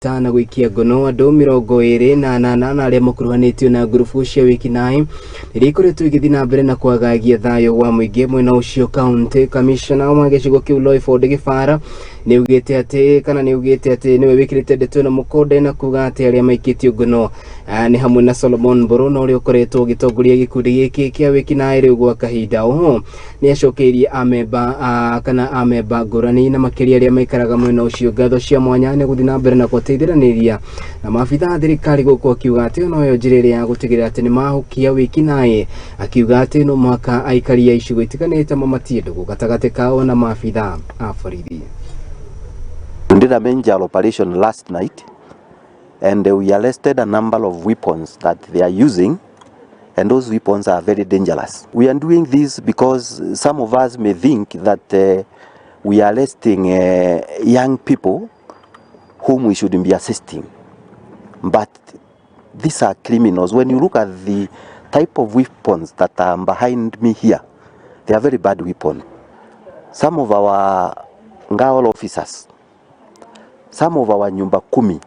tana gwikia ngono andu 28 aria makuruhanitio na ngurubu cia Wikinai nirikoretwo igithii na mbere na kwagagia thayo wa muingi mwena ucio county commissioner wa gicigo kiu Loiford Gifara niugite ati niwe wikirite ndeto na mukonde na kuga ati aria maikitio ngono ni hamwe na Solomon Borono uri ukoretwo gitongoria gikundi giki kia Wikinai riu gwa kahinda oho ni acokeirie ameba ngurani na makiria aria maikaraga mwena ucio ngatho cia mwanya ni guthii na mbere na guteithiraniria na maabitha thirikari guko akiuga ati noyo njirire ya gutigirira ati ni mahukia Wikinai akiuga ati no mwaka aikaria icigo itiganite mamatie ndugu gatagati kao na maabitha a borithi. We did a major operation last night and we arrested a number of weapons that they are using, and those weapons are very dangerous. We are doing this because some of us may think that we are arresting young people whom we shouldn't be assisting. But these are criminals. When you look at the type of weapons that are behind me here, they are very bad weapons. Some of our Ngawal officers, some of our Nyumba Kumi,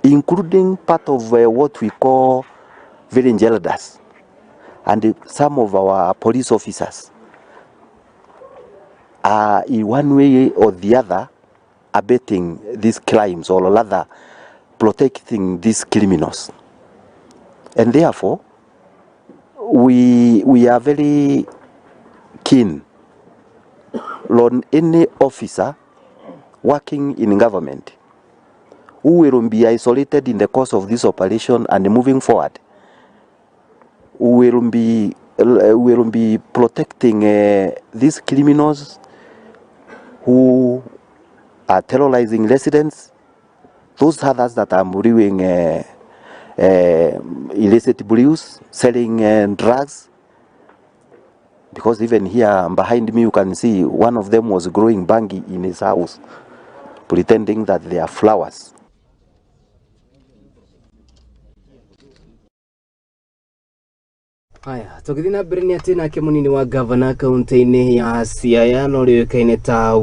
including part of what we call village elders, and some of our police officers are in one way or the other abating these crimes, or rather protecting these criminals. And therefore, we are very keen on any officer working in government who will be isolated in the course of this operation and moving forward. We will be protecting these criminals who are terrorizing residents, those others that are brewing illicit brews, selling drugs. Because even here behind me you can see one of them was growing bangi in his house, pretending that they are flowers. Haya, tukithina mbere ni ati nake munini wa governor kaunti-ini ya Siaya no riukaine ta